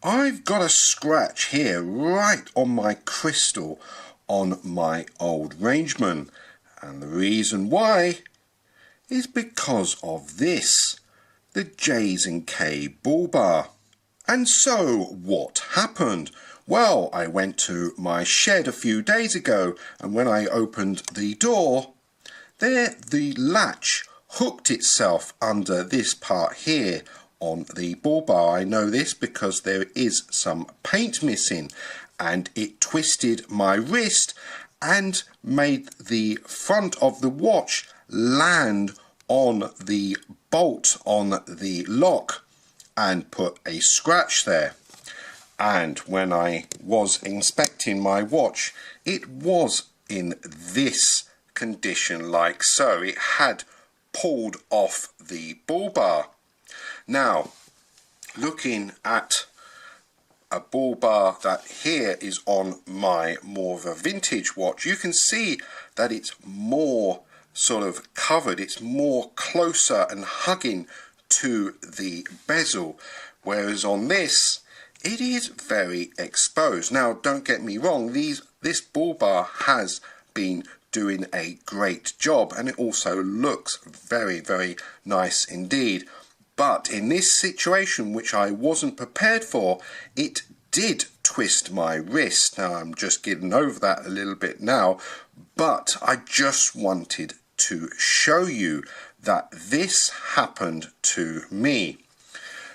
I've got a scratch here right on my crystal on my old Rangeman, and the reason why is because of this, the J's and K bull bar. And so what happened? Well, I went to my shed a few days ago, and when I opened the door, there the latch hooked itself under this part here on the bull bar. I know this because there is some paint missing, and it twisted my wrist and made the front of the watch land on the bolt on the lock and put a scratch there. And when I was inspecting my watch, it was in this condition like so. It had pulled off the bull bar. Now, looking at a bull bar that here is on my more of a vintage watch, you can see that it's more sort of covered, it's more closer and hugging to the bezel, whereas on this it is very exposed. Now don't get me wrong, this bull bar has been doing a great job, and it also looks very, very nice indeed. But in this situation, which I wasn't prepared for, it did twist my wrist. Now I'm just getting over that a little bit now, but I just wanted to show you that this happened to me.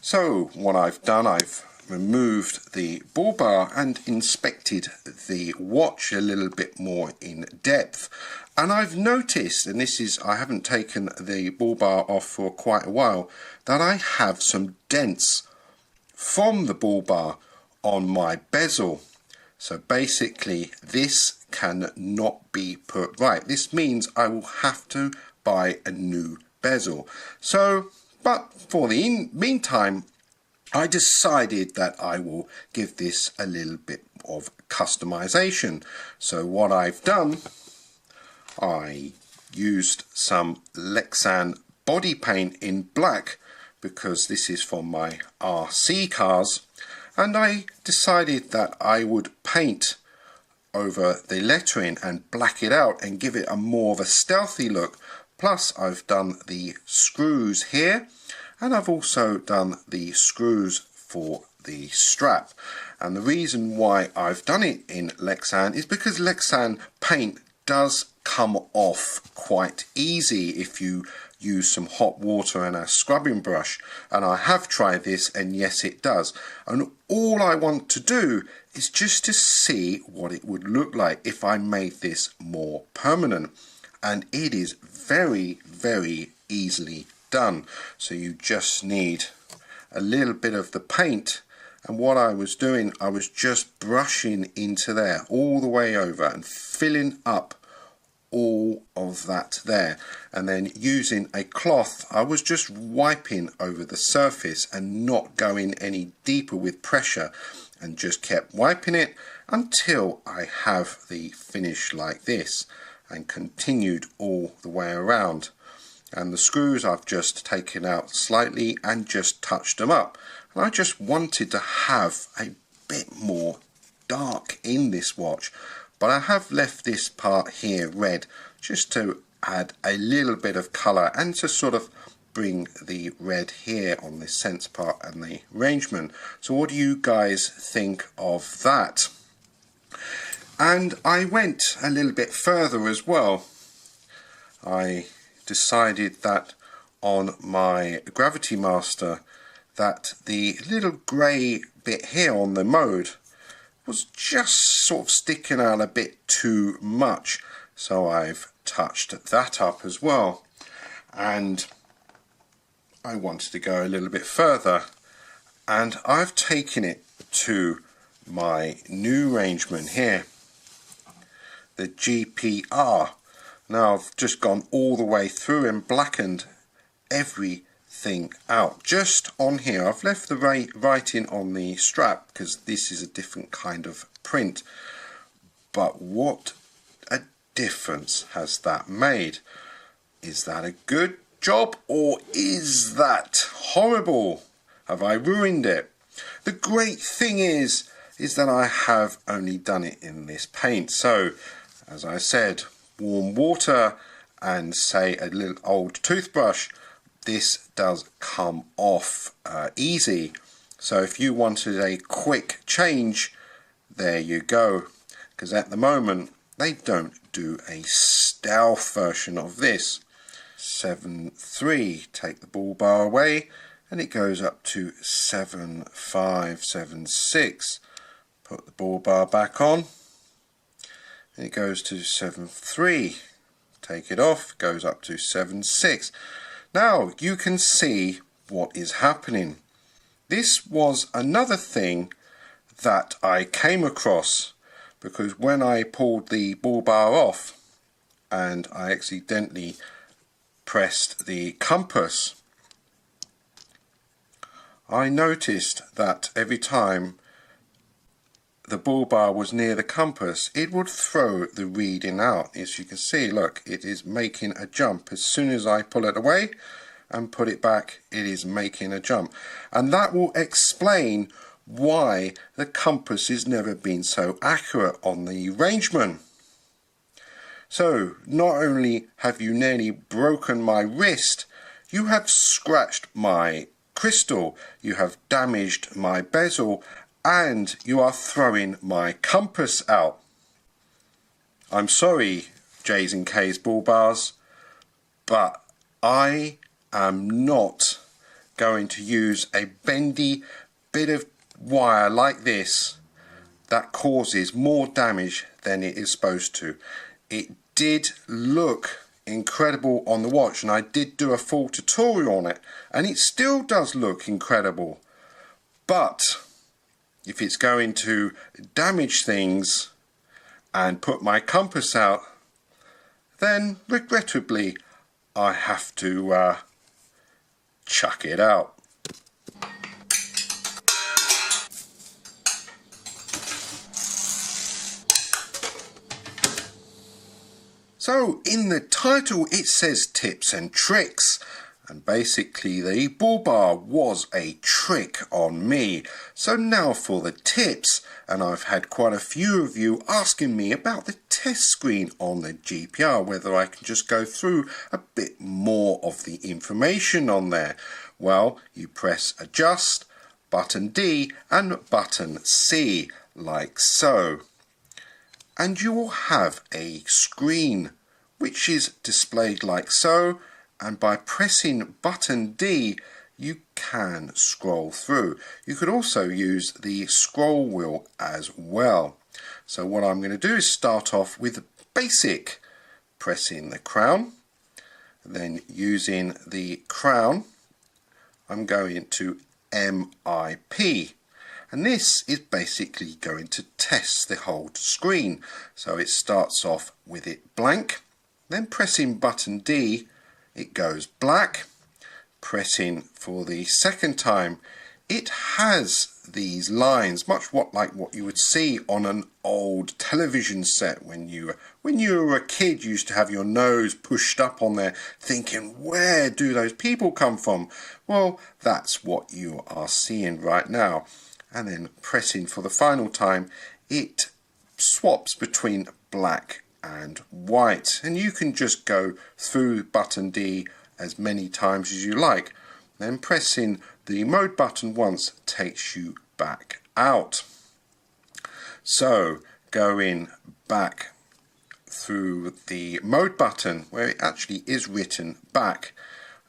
So what I've done, I've removed the bull bar and inspected the watch a little bit more in depth, and I've noticed, and this is, I haven't taken the bull bar off for quite a while, that I have some dents from the bull bar on my bezel. So basically this cannot be put right. This means I will have to buy a new bezel. So, but for the meantime, I decided that I will give this a little bit of customization. So what I've done, I used some Lexan body paint in black because this is from my RC cars, and I decided that I would paint over the lettering and black it out and give it a more of a stealthy look. Plus I've done the screws here, and I've also done the screws for the strap. And the reason why I've done it in Lexan is because Lexan paint does come off quite easy if you use some hot water and a scrubbing brush, and I have tried this, and yes, it does. And all I want to do is just to see what it would look like if I made this more permanent, and it is very, very easily done. So you just need a little bit of the paint, and what I was doing, I was just brushing into there all the way over and filling up all of that there, and then using a cloth I was just wiping over the surface and not going any deeper with pressure, and just kept wiping it until I have the finish like this, and continued all the way around. And the screws I've just taken out slightly and just touched them up, and I just wanted to have a bit more dark in this watch. But I have left this part here red just to add a little bit of colour and to sort of bring the red here on the sense part and the Rangeman. So what do you guys think of that? And I went a little bit further as well. I decided that on my Gravity Master that the little grey bit here on the mode was just sort of sticking out a bit too much, so I've touched that up as well. And I wanted to go a little bit further, and I've taken it to my new Rangeman here, the GPR. Now I've just gone all the way through and blackened everything out. Just on here, I've left the writing on the strap because this is a different kind of print, but what a difference has that made? Is that a good job, or is that horrible? Have I ruined it? The great thing is that I have only done it in this paint. So, as I said, warm water and say a little old toothbrush, this does come off easy. So if you wanted a quick change, there you go. Because at the moment, they don't do a stealth version of this. 7.3, take the bull bar away, and it goes up to 7.5, 7.6. Put the bull bar back on, and it goes to 7.3. Take it off, goes up to 7.6. Now you can see what is happening. This was another thing that I came across, because when I pulled the bull bar off and I accidentally pressed the compass, I noticed that every time the bull bar was near the compass, it would throw the reading out. As you can see, look, it is making a jump. As soon as I pull it away and put it back, it is making a jump. And that will explain why the compass has never been so accurate on the Rangeman. So, not only have you nearly broken my wrist, you have scratched my crystal, you have damaged my bezel, and you are throwing my compass out. I'm sorry, J's and K's bull bars, but I am not going to use a bendy bit of wire like this that causes more damage than it is supposed to. It did look incredible on the watch, and I did do a full tutorial on it, and it still does look incredible, but if it's going to damage things and put my compass out, then regrettably I have to chuck it out. So in the title it says tips and tricks, and basically the bull bar was a trick on me. So now for the tips, and I've had quite a few of you asking me about the test screen on the GPR, whether I can just go through a bit more of the information on there. Well, you press adjust, button D and button C, like so. And you will have a screen which is displayed like so, and by pressing button D you can scroll through. You could also use the scroll wheel as well. So what I'm going to do is start off with basic, pressing the crown, then using the crown I'm going to MIP. And this is basically going to test the whole screen. So it starts off with it blank, then pressing button D, it goes black. Pressing for the second time, it has these lines, much like what you would see on an old television set when you were a kid. You used to have your nose pushed up on there, thinking, where do those people come from? Well, that's what you are seeing right now. And then pressing for the final time, it swaps between black and white, and you can just go through button D as many times as you like. Then pressing the mode button once takes you back out. So going back through the mode button where it actually is written back,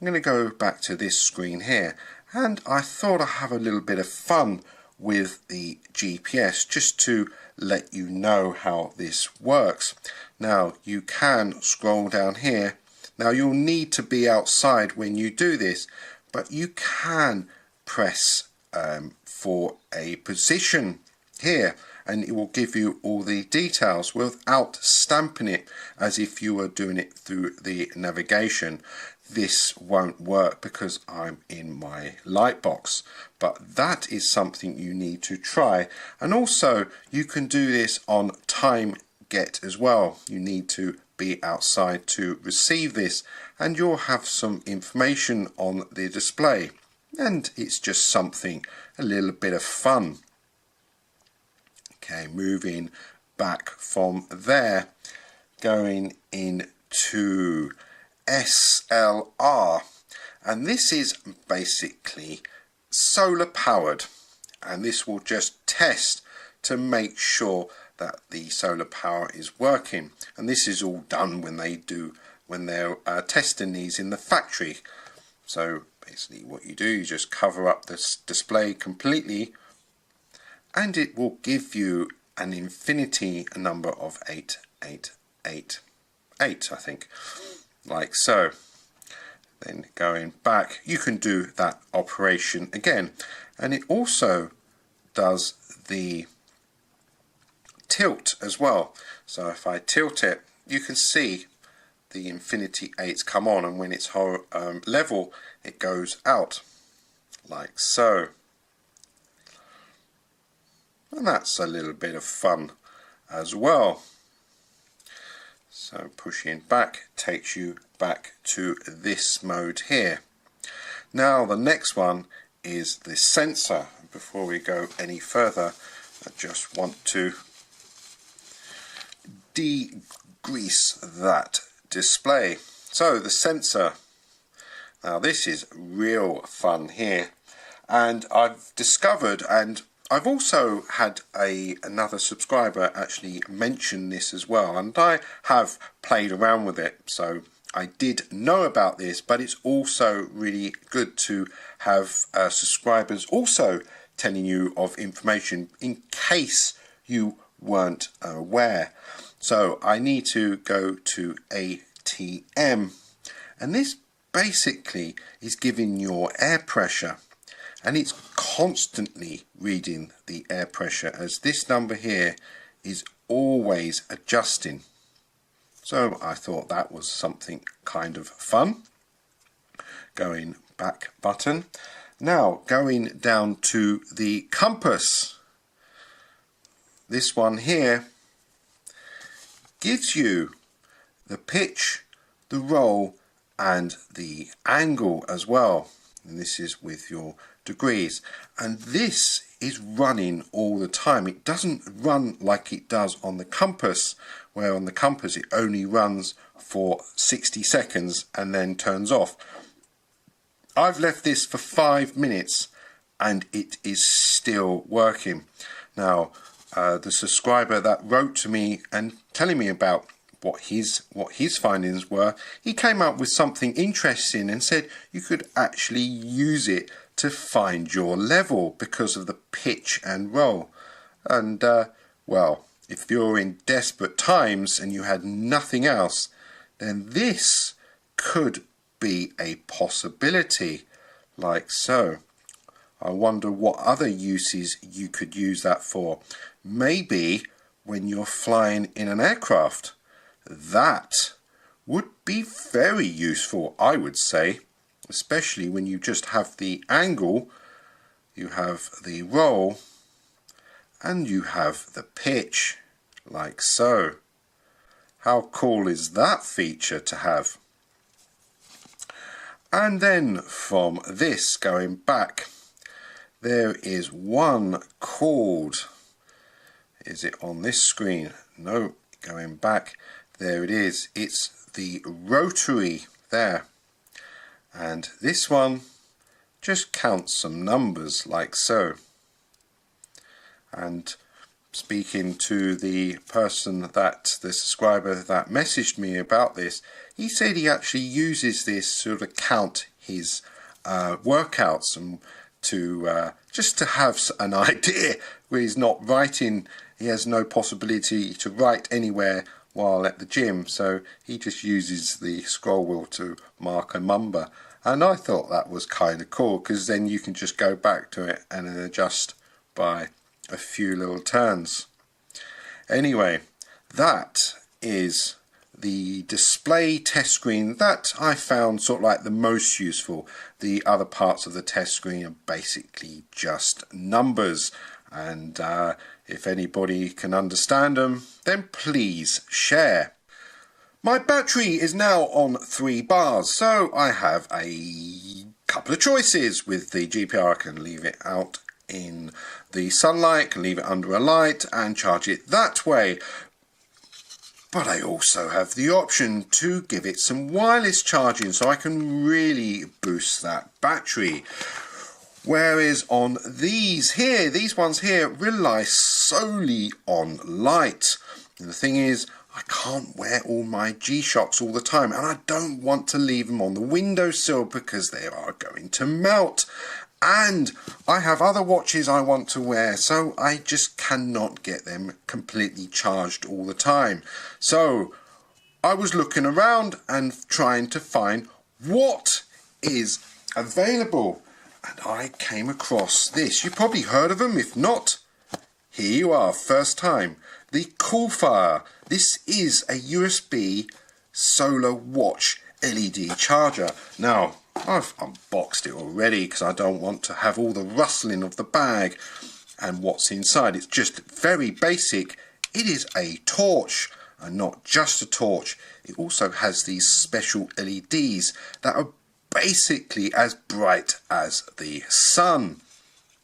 I'm going to go back to this screen here, and I thought I'd have a little bit of fun with the GPS just to let you know how this works. Now you can scroll down here. Now you'll need to be outside when you do this, but you can press for a position here, and it will give you all the details without stamping it as if you were doing it through the navigation. This won't work because I'm in my light box, but that is something you need to try. And also you can do this on time get as well. You need to be outside to receive this, and you'll have some information on the display. and it's just something, a little bit of fun. Okay, moving back from there, going into SLR, and this is basically solar powered, and this will just test to make sure that the solar power is working, and this is all done when they're testing these in the factory. So basically what you do, you just cover up this display completely, and it will give you an infinity number of 8888, I think, like so. Then going back, you can do that operation again, and it also does the tilt as well. So if I tilt it, you can see the infinity 8s come on, and when it's level, it goes out like so. And that's a little bit of fun as well. So pushing back takes you back to this mode here. Now the next one is the sensor. Before we go any further, I just want to degrease that display. So the sensor, now this is real fun here, and I've discovered, and I've also had another subscriber actually mention this as well, and I have played around with it, so I did know about this, but it's also really good to have subscribers also telling you of information in case you weren't aware. So I need to go to ATM, and this basically is giving your air pressure, and it's constantly reading the air pressure, as this number here is always adjusting. So I thought that was something kind of fun. Going back button. Now going down to the compass. This one here gives you the pitch, the roll, and the angle as well. And this is with your degrees, and this is running all the time. It doesn't run like it does on the compass, where on the compass it only runs for 60 seconds and then turns off. I've left this for 5 minutes and it is still working. Now the subscriber that wrote to me and telling me about what his findings were, he came up with something interesting and said you could actually use it to find your level because of the pitch and roll. And well, if you're in desperate times and you had nothing else, then this could be a possibility, like so. I wonder what other uses you could use that for. Maybe when you're flying in an aircraft. That would be very useful, I would say, especially when you just have the angle, you have the roll, and you have the pitch, like so. How cool is that feature to have? And then from this, going back, there is one called, is it on this screen? No, going back, there it is. It's the rotary there, and this one just counts some numbers like so. And speaking to the person that, the subscriber that messaged me about this, he said he actually uses this to sort of count his workouts, and to just to have an idea where he's not writing. He has no possibility to write anywhere while at the gym, so he just uses the scroll wheel to mark a number. And I thought that was kind of cool, because then you can just go back to it and then adjust by a few little turns. Anyway, that is the display test screen that I found sort of like the most useful. The other parts of the test screen are basically just numbers, and if anybody can understand them, then please share. My battery is now on 3 bars, so I have a couple of choices. With the GPR I can leave it out in the sunlight, can leave it under a light and charge it that way. But I also have the option to give it some wireless charging, so I can really boost that battery. Whereas on these ones here rely solely on light. And the thing is, I can't wear all my G-Shocks all the time, and I don't want to leave them on the windowsill because they are going to melt. And I have other watches I want to wear, so I just cannot get them completely charged all the time. So I was looking around and trying to find what is available, and I came across this. You've probably heard of them. If not, here you are, first time. The CoolFire. This is a USB solar watch LED charger. Now, I've unboxed it already because I don't want to have all the rustling of the bag and what's inside. It's just very basic. It is a torch, and not just a torch. It also has these special LEDs that are basically as bright as the sun,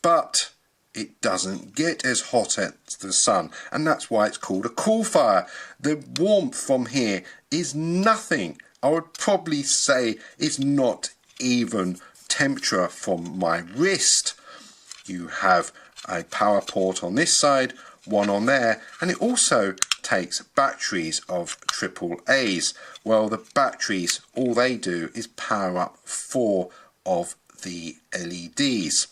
but it doesn't get as hot as the sun, and that's why it's called a CoolFire. The warmth from here is nothing. I would probably say it's not even temperature from my wrist. You have a power port on this side, one on there, and it also takes batteries of AAAs. Well, the batteries, all they do is power up 4 of the LEDs.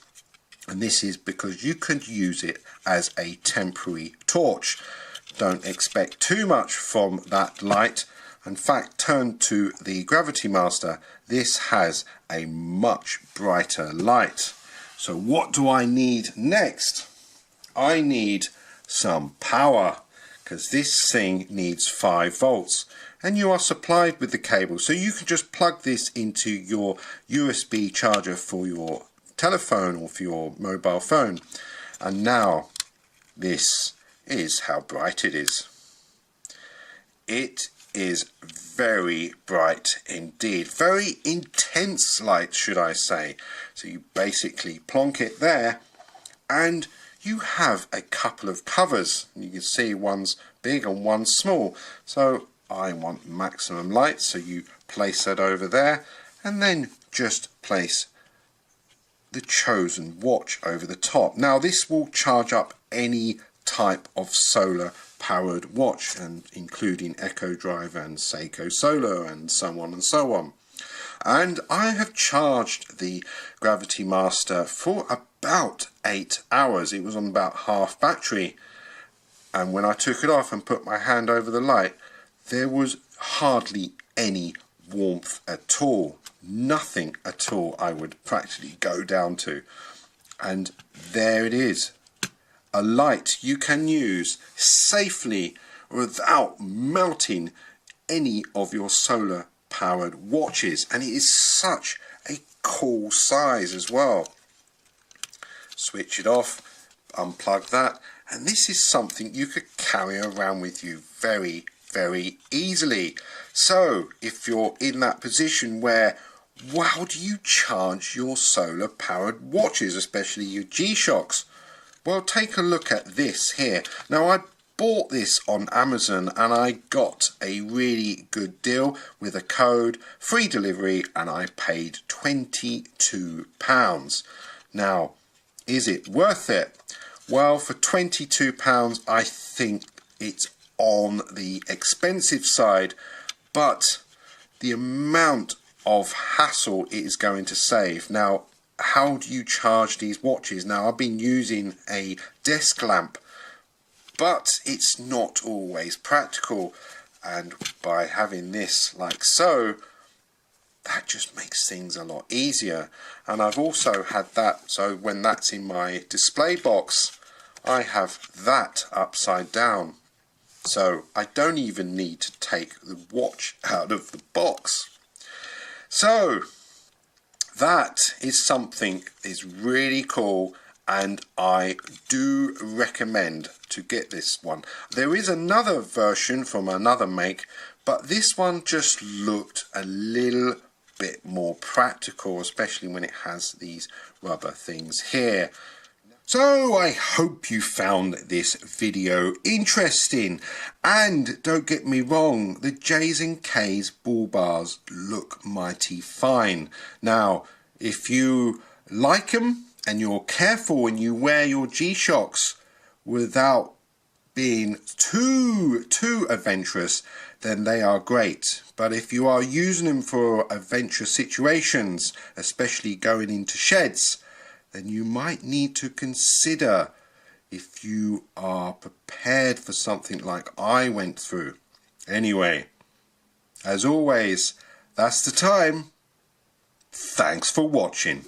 And this is because you could use it as a temporary torch. Don't expect too much from that light. In fact, turn to the Gravity Master. This has a much brighter light. So what do I need next? I need some power, because this thing needs 5 volts. And you are supplied with the cable, so you can just plug this into your USB charger for your telephone or for your mobile phone. And now this is how bright it is. It is very bright indeed, very intense light, should I say. So you basically plonk it there and you have a couple of covers. You can see one's big and one's small. So I want maximum light, so you place that over there and then just place the chosen watch over the top. Now this will charge up any type of solar powered watch, and including Echo Drive and Seiko Solar and so on and so on. And I have charged the Gravity Master for about 8 hours. It was on about half battery, and when I took it off and put my hand over the light, there was hardly any warmth at all. Nothing at all I would practically go down to. And there it is. A light you can use safely without melting any of your solar powered watches. And it is such a cool size as well. Switch it off, unplug that, and this is something you could carry around with you very, very easily. So if you're in that position where, how do you charge your solar powered watches, especially your G-Shocks? Well, take a look at this here. Now I bought this on Amazon and I got a really good deal with a code, free delivery, and I paid £22. Now, is it worth it? Well, for £22 I think it's on the expensive side, but the amount of hassle it is going to save. Now, how do you charge these watches? Now, I've been using a desk lamp, but it's not always practical, and by having this like so, that just makes things a lot easier. And I've also had that, so when that's in my display box, I have that upside down, so I don't even need to take the watch out of the box. So that is something is really cool, and I do recommend to get this one. There is another version from another make, but this one just looked a little bit more practical, especially when it has these rubber things here. So I hope you found this video interesting, and don't get me wrong, the J's and K's bull bars look mighty fine. Now if you like them and you're careful and you wear your G-Shocks without being too adventurous, then they are great. But if you are using them for adventurous situations, especially going into sheds, then you might need to consider if you are prepared for something like I went through. Anyway, as always, that's the time. Thanks for watching.